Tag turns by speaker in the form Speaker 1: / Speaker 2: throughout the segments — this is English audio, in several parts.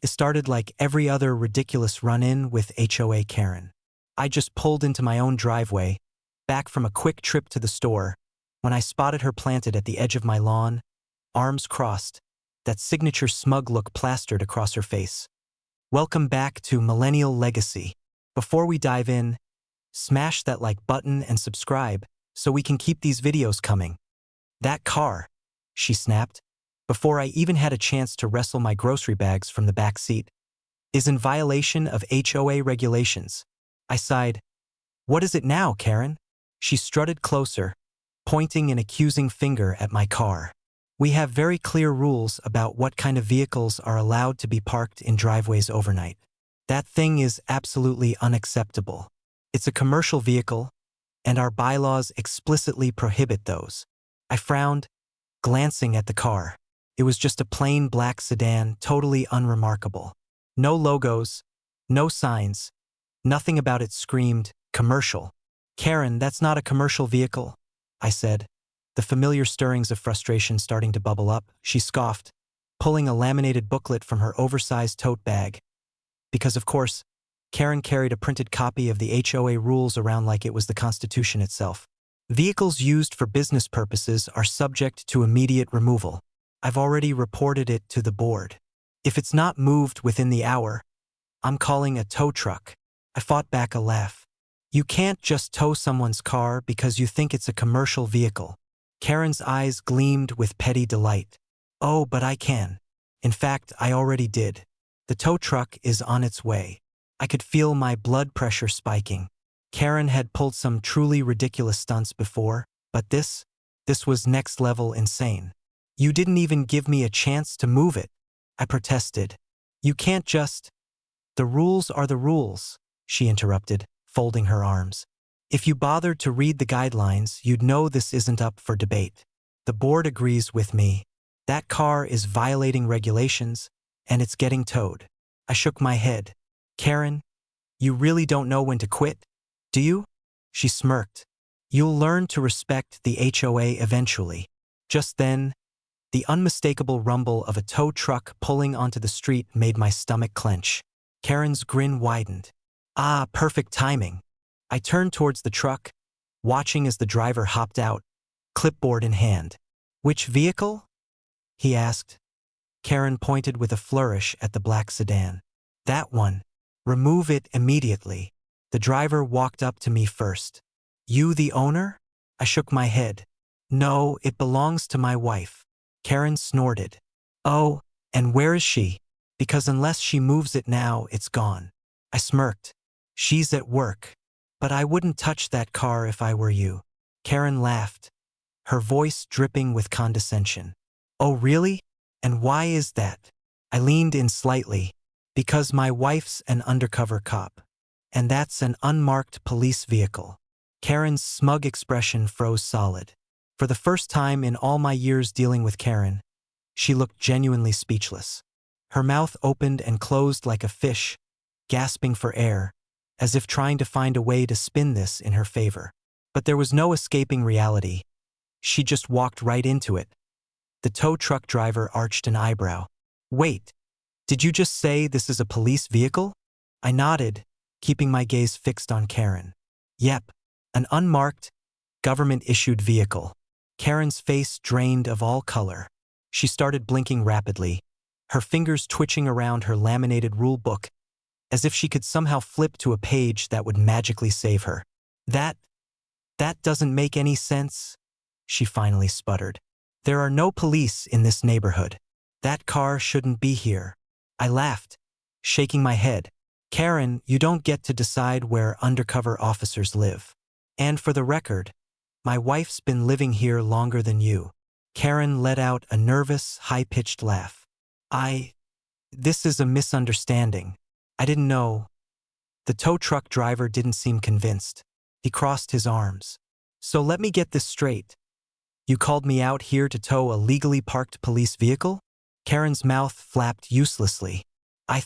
Speaker 1: It started like every other ridiculous run-in with HOA Karen. I just pulled into my own driveway, back from a quick trip to the store, when I spotted her planted at the edge of my lawn, arms crossed, that signature smug look plastered across her face. Welcome back to Millennial Legacy. Before we dive in, smash that like button and subscribe so we can keep these videos coming. That car, she snapped, before I even had a chance to wrestle my grocery bags from the back seat, is in violation of HOA regulations. I sighed. What is it now, Karen? She strutted closer, pointing an accusing finger at my car. We have very clear rules about what kind of vehicles are allowed to be parked in driveways overnight. That thing is absolutely unacceptable. It's a commercial vehicle, and our bylaws explicitly prohibit those. I frowned, glancing at the car. It was just a plain black sedan, totally unremarkable. No logos, no signs, nothing about it screamed, commercial. Karen, that's not a commercial vehicle, I said, the familiar stirrings of frustration starting to bubble up. She scoffed, pulling a laminated booklet from her oversized tote bag. Because, of course, Karen carried a printed copy of the HOA rules around like it was the Constitution itself. Vehicles used for business purposes are subject to immediate removal. I've already reported it to the board. If it's not moved within the hour, I'm calling a tow truck. I fought back a laugh. You can't just tow someone's car because you think it's a commercial vehicle. Karen's eyes gleamed with petty delight. Oh, but I can. In fact, I already did. The tow truck is on its way. I could feel my blood pressure spiking. Karen had pulled some truly ridiculous stunts before, but this was next level insane. You didn't even give me a chance to move it, I protested. You can't just… The rules are the rules, she interrupted, folding her arms. If you bothered to read the guidelines, you'd know this isn't up for debate. The board agrees with me. That car is violating regulations, and it's getting towed. I shook my head. Karen, you really don't know when to quit, do you? She smirked. You'll learn to respect the HOA eventually. Just then, the unmistakable rumble of a tow truck pulling onto the street made my stomach clench. Karen's grin widened. Ah, perfect timing. I turned towards the truck, watching as the driver hopped out, clipboard in hand. Which vehicle? He asked. Karen pointed with a flourish at the black sedan. That one. Remove it immediately. The driver walked up to me first. You the owner? I shook my head. No, it belongs to my wife. Karen snorted. Oh, and where is she? Because unless she moves it now, it's gone. I smirked. She's at work. But I wouldn't touch that car if I were you. Karen laughed, her voice dripping with condescension. Oh, really? And why is that? I leaned in slightly. Because my wife's an undercover cop. And that's an unmarked police vehicle. Karen's smug expression froze solid. For the first time in all my years dealing with Karen, she looked genuinely speechless. Her mouth opened and closed like a fish, gasping for air, as if trying to find a way to spin this in her favor. But there was no escaping reality. She just walked right into it. The tow truck driver arched an eyebrow. Wait, did you just say this is a police vehicle? I nodded, keeping my gaze fixed on Karen. Yep, an unmarked, government-issued vehicle. Karen's face drained of all color. She started blinking rapidly, her fingers twitching around her laminated rule book, as if she could somehow flip to a page that would magically save her. That doesn't make any sense, she finally sputtered. There are no police in this neighborhood. That car shouldn't be here. I laughed, shaking my head. Karen, you don't get to decide where undercover officers live. And for the record, my wife's been living here longer than you. Karen let out a nervous, high-pitched laugh. This is a misunderstanding. I didn't know. The tow truck driver didn't seem convinced. He crossed his arms. So let me get this straight. You called me out here to tow a legally parked police vehicle? Karen's mouth flapped uselessly. I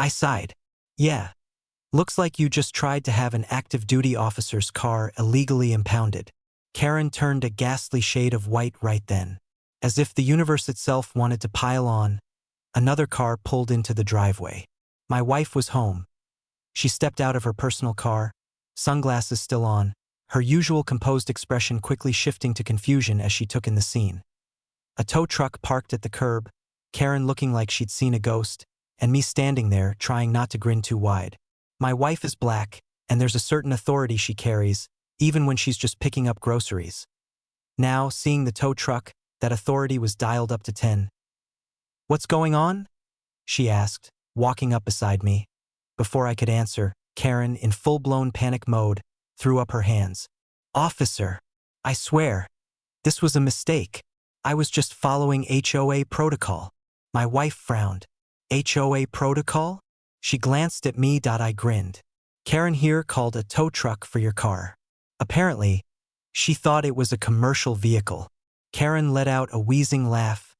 Speaker 1: sighed. Yeah. Looks like you just tried to have an active duty officer's car illegally impounded. Karen turned a ghastly shade of white right then. As if the universe itself wanted to pile on, Another car pulled into the driveway. My wife was home. She stepped out of her personal car, sunglasses still on, her usual composed expression quickly shifting to confusion as she took in the scene. A tow truck parked at the curb, Karen looking like she'd seen a ghost, and me standing there trying not to grin too wide. My wife is black, and there's a certain authority she carries, even when she's just picking up groceries. Now, seeing the tow truck, that authority was dialed up to 10. "What's going on?" she asked, walking up beside me. Before I could answer, Karen, in full-blown panic mode, threw up her hands. "Officer, I swear, this was a mistake. I was just following HOA protocol." My wife frowned. "HOA protocol?" She glanced at me. I grinned. "Karen here called a tow truck for your car. Apparently, she thought it was a commercial vehicle." Karen let out a wheezing laugh,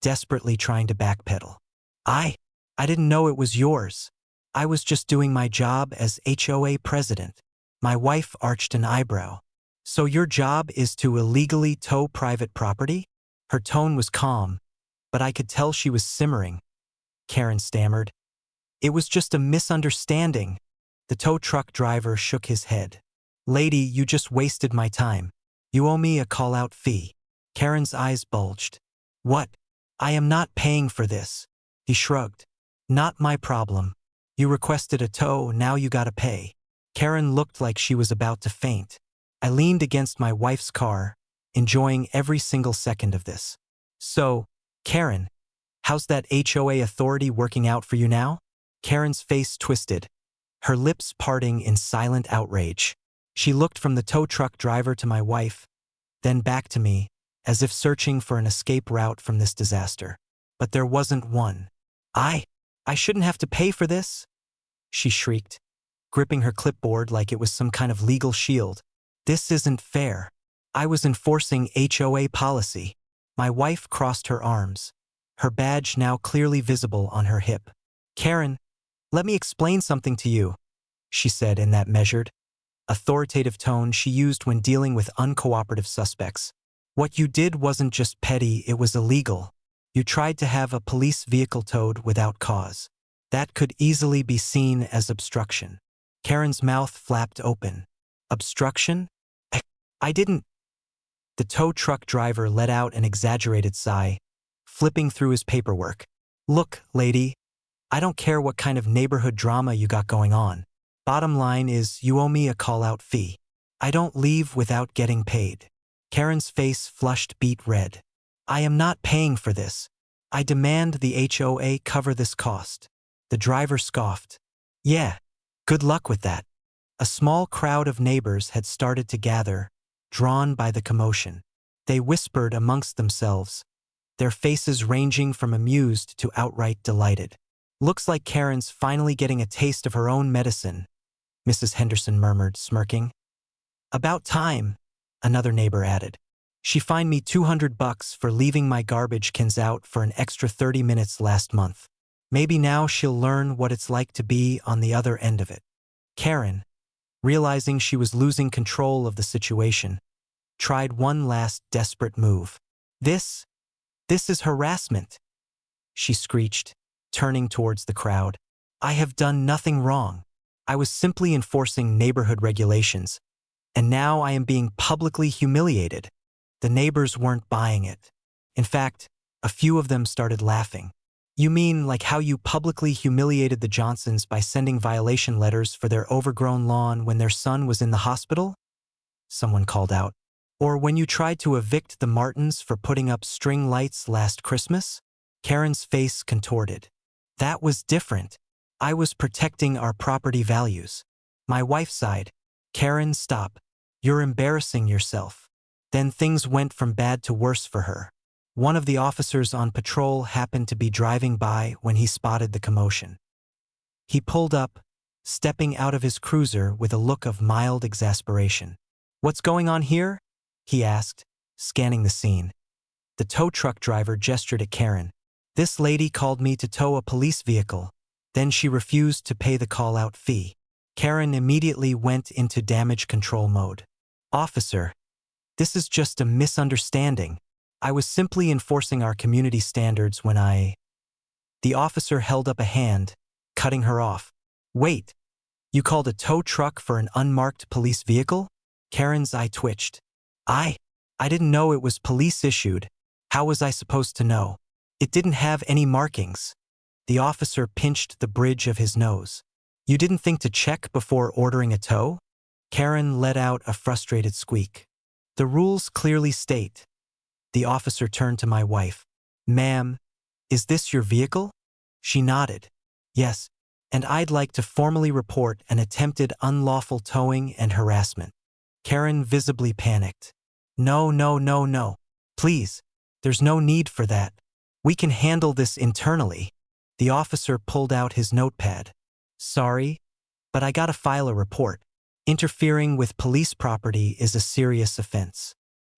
Speaker 1: desperately trying to backpedal. I didn't know it was yours. I was just doing my job as HOA president." My wife arched an eyebrow. "So your job is to illegally tow private property?" Her tone was calm, but I could tell she was simmering. Karen stammered. "It was just a misunderstanding." The tow truck driver shook his head. "Lady, you just wasted my time. You owe me a call-out fee." Karen's eyes bulged. "What? I am not paying for this." He shrugged. "Not my problem. You requested a tow, now you gotta pay." Karen looked like she was about to faint. I leaned against my wife's car, enjoying every single second of this. "So, Karen, how's that HOA authority working out for you now?" Karen's face twisted, her lips parting in silent outrage. She looked from the tow truck driver to my wife, then back to me, as if searching for an escape route from this disaster. But there wasn't one. I shouldn't have to pay for this," she shrieked, gripping her clipboard like it was some kind of legal shield. "This isn't fair. I was enforcing HOA policy." My wife crossed her arms, her badge now clearly visible on her hip. "Karen, let me explain something to you," she said in that measured, authoritative tone she used when dealing with uncooperative suspects. "What you did wasn't just petty, it was illegal. You tried to have a police vehicle towed without cause. That could easily be seen as obstruction." Karen's mouth flapped open. "Obstruction? I didn't." The tow truck driver let out an exaggerated sigh, flipping through his paperwork. "Look, lady, I don't care what kind of neighborhood drama you got going on. Bottom line is you owe me a call-out fee. I don't leave without getting paid." Karen's face flushed beet red. "I am not paying for this. I demand the HOA cover this cost." The driver scoffed. "Yeah, good luck with that." A small crowd of neighbors had started to gather, drawn by the commotion. They whispered amongst themselves, their faces ranging from amused to outright delighted. "Looks like Karen's finally getting a taste of her own medicine," Mrs. Henderson murmured, smirking. "About time," another neighbor added. "She fined me $200 for leaving my garbage cans out for an extra 30 minutes last month. Maybe now she'll learn what it's like to be on the other end of it." Karen, realizing she was losing control of the situation, tried one last desperate move. This is harassment," she screeched, turning towards the crowd. "I have done nothing wrong. I was simply enforcing neighborhood regulations, and now I am being publicly humiliated." The neighbors weren't buying it. In fact, a few of them started laughing. "You mean like how you publicly humiliated the Johnsons by sending violation letters for their overgrown lawn when their son was in the hospital?" someone called out. "Or when you tried to evict the Martins for putting up string lights last Christmas?" Karen's face contorted. "That was different. I was protecting our property values." My wife sighed. "Karen, stop. You're embarrassing yourself." Then things went from bad to worse for her. One of the officers on patrol happened to be driving by when he spotted the commotion. He pulled up, stepping out of his cruiser with a look of mild exasperation. "What's going on here?" he asked, scanning the scene. The tow truck driver gestured at Karen. "This lady called me to tow a police vehicle. Then she refused to pay the call-out fee." Karen immediately went into damage control mode. "Officer, this is just a misunderstanding. I was simply enforcing our community standards when I..." The officer held up a hand, cutting her off. Wait, you called a tow truck for an unmarked police vehicle? Karen's eye twitched. I didn't know it was police issued. How was I supposed to know? It didn't have any markings. The officer pinched the bridge of his nose. You didn't think to check before ordering a tow? Karen let out a frustrated squeak. The rules clearly state. The officer turned to my wife. Ma'am, is this your vehicle? She nodded. Yes, and I'd like to formally report an attempted unlawful towing and harassment. Karen visibly panicked. No, no, no, no. Please, there's no need for that. We can handle this internally. The officer pulled out his notepad. Sorry, but I gotta file a report. Interfering with police property is a serious offense.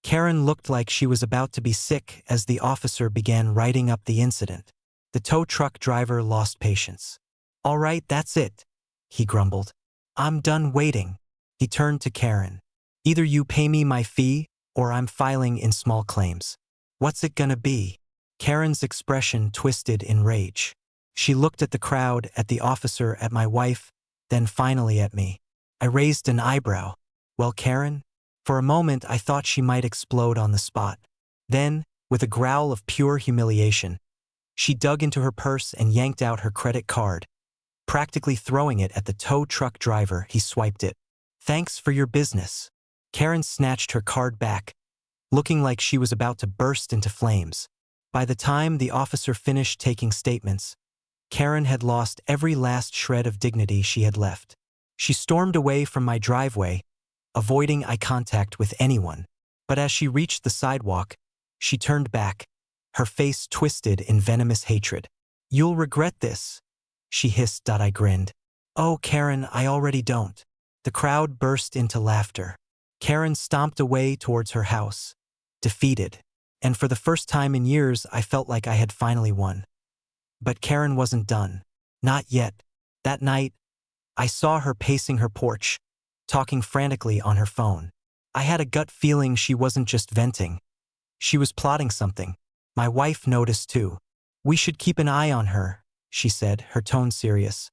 Speaker 1: Karen looked like she was about to be sick as the officer began writing up the incident. The tow truck driver lost patience. All right, that's it, he grumbled. I'm done waiting. He turned to Karen. Either you pay me my fee, or I'm filing in small claims. What's it gonna be? Karen's expression twisted in rage. She looked at the crowd, at the officer, at my wife, then finally at me. I raised an eyebrow. Well, Karen? For a moment I thought she might explode on the spot. Then, with a growl of pure humiliation, she dug into her purse and yanked out her credit card. Practically throwing it at the tow truck driver, he swiped it. Thanks for your business. Karen snatched her card back, looking like she was about to burst into flames. By the time the officer finished taking statements, Karen had lost every last shred of dignity she had left. She stormed away from my driveway, avoiding eye contact with anyone. But as she reached the sidewalk, she turned back, her face twisted in venomous hatred. You'll regret this, she hissed. I grinned. Oh, Karen, I already don't. The crowd burst into laughter. Karen stomped away towards her house, defeated. And for the first time in years, I felt like I had finally won. But Karen wasn't done. Not yet. That night, I saw her pacing her porch, talking frantically on her phone. I had a gut feeling she wasn't just venting. She was plotting something. My wife noticed too. We should keep an eye on her, she said, her tone serious.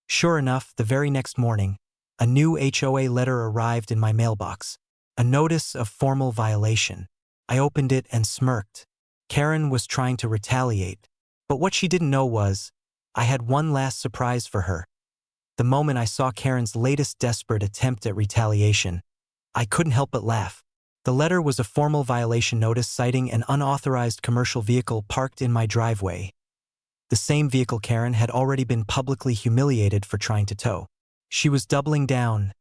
Speaker 1: Sure enough, the very next morning, a new HOA letter arrived in my mailbox. A notice of formal violation. I opened it and smirked. Karen was trying to retaliate. But what she didn't know was, I had one last surprise for her. The moment I saw Karen's latest desperate attempt at retaliation, I couldn't help but laugh. The letter was a formal violation notice citing an unauthorized commercial vehicle parked in my driveway. The same vehicle Karen had already been publicly humiliated for trying to tow. She was doubling down.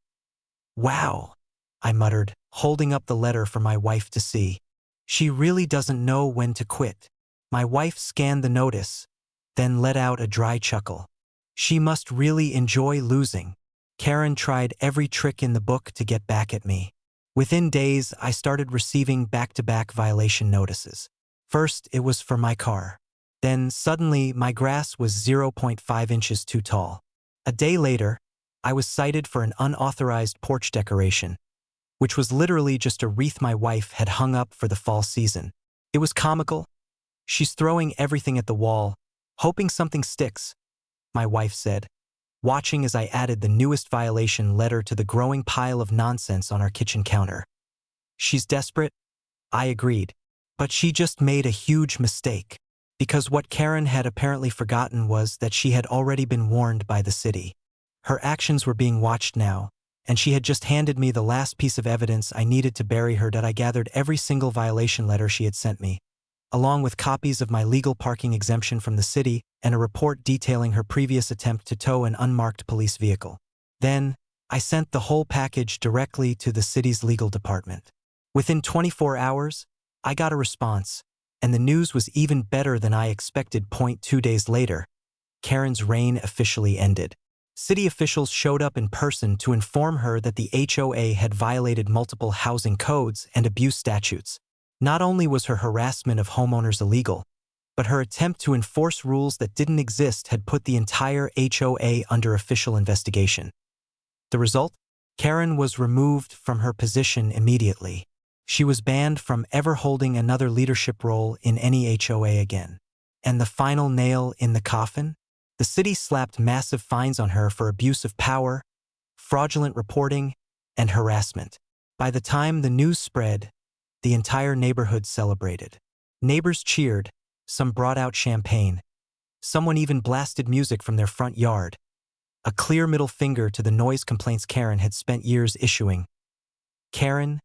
Speaker 1: Wow, I muttered, holding up the letter for my wife to see. She really doesn't know when to quit. My wife scanned the notice, then let out a dry chuckle. She must really enjoy losing. Karen tried every trick in the book to get back at me. Within days, I started receiving back-to-back violation notices. First, it was for my car. Then, suddenly, my grass was 0.5 inches too tall. A day later, I was cited for an unauthorized porch decoration, which was literally just a wreath my wife had hung up for the fall season. It was comical. She's throwing everything at the wall, hoping something sticks, my wife said, watching as I added the newest violation letter to the growing pile of nonsense on our kitchen counter. She's desperate? I agreed. But she just made a huge mistake. Because what Karen had apparently forgotten was that she had already been warned by the city. Her actions were being watched now, and she had just handed me the last piece of evidence I needed to bury her. I gathered every single violation letter she had sent me, along with copies of my legal parking exemption from the city and a report detailing her previous attempt to tow an unmarked police vehicle. Then, I sent the whole package directly to the city's legal department. Within 24 hours, I got a response, and the news was even better than I expected. 2 days later, Karen's reign officially ended. City officials showed up in person to inform her that the HOA had violated multiple housing codes and abuse statutes. Not only was her harassment of homeowners illegal, but her attempt to enforce rules that didn't exist had put the entire HOA under official investigation. The result? Karen was removed from her position immediately. She was banned from ever holding another leadership role in any HOA again. And the final nail in the coffin? The city slapped massive fines on her for abuse of power, fraudulent reporting, and harassment. By the time the news spread, the entire neighborhood celebrated. Neighbors cheered, some brought out champagne. Someone even blasted music from their front yard, a clear middle finger to the noise complaints Karen had spent years issuing. Karen,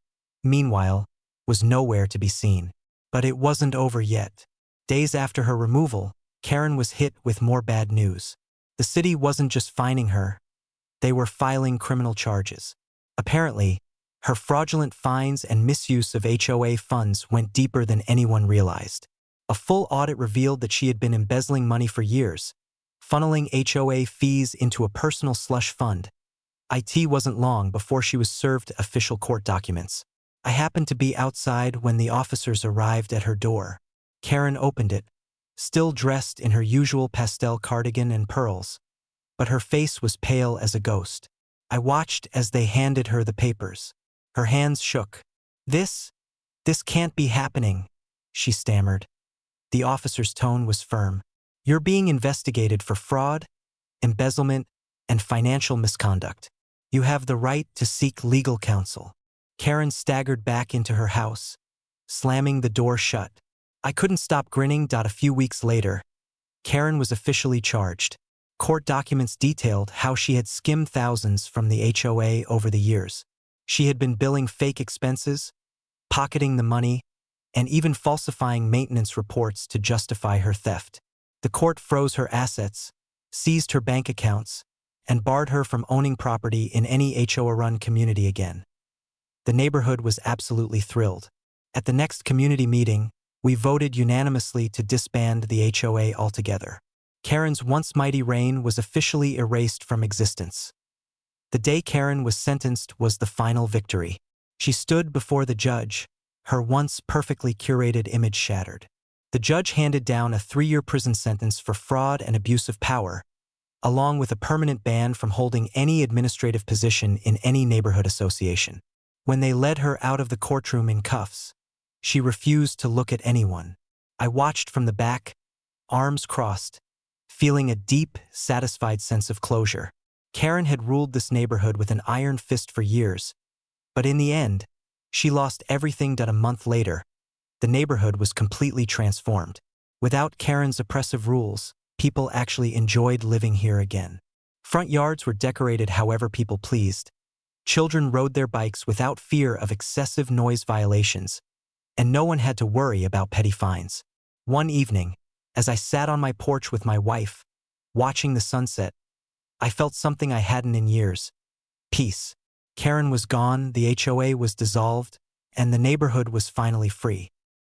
Speaker 1: meanwhile, was nowhere to be seen. But it wasn't over yet. Days after her removal, Karen was hit with more bad news. The city wasn't just fining her, they were filing criminal charges. Apparently, her fraudulent fines and misuse of HOA funds went deeper than anyone realized. A full audit revealed that she had been embezzling money for years, funneling HOA fees into a personal slush fund. It wasn't long before she was served official court documents. I happened to be outside when the officers arrived at her door. Karen opened it, still dressed in her usual pastel cardigan and pearls, but her face was pale as a ghost. I watched as they handed her the papers. Her hands shook. This can't be happening," she stammered. The officer's tone was firm. "You're being investigated for fraud, embezzlement, and financial misconduct. You have the right to seek legal counsel." Karen staggered back into her house, slamming the door shut. I couldn't stop grinning. A few weeks later, Karen was officially charged. Court documents detailed how she had skimmed thousands from the HOA over the years. She had been billing fake expenses, pocketing the money, and even falsifying maintenance reports to justify her theft. The court froze her assets, seized her bank accounts, and barred her from owning property in any HOA-run community again. The neighborhood was absolutely thrilled. At the next community meeting, we voted unanimously to disband the HOA altogether. Karen's once mighty reign was officially erased from existence. The day Karen was sentenced was the final victory. She stood before the judge, her once perfectly curated image shattered. The judge handed down a 3-year prison sentence for fraud and abuse of power, along with a permanent ban from holding any administrative position in any neighborhood association. When they led her out of the courtroom in cuffs, she refused to look at anyone. I watched from the back, arms crossed, feeling a deep, satisfied sense of closure. Karen had ruled this neighborhood with an iron fist for years, but in the end, she lost everything. A month later, the neighborhood was completely transformed. Without Karen's oppressive rules, people actually enjoyed living here again. Front yards were decorated however people pleased. Children rode their bikes without fear of excessive noise violations, and no one had to worry about petty fines. One evening, as I sat on my porch with my wife, watching the sunset, I felt something I hadn't in years: peace. Karen was gone, the HOA was dissolved, and the neighborhood was finally free.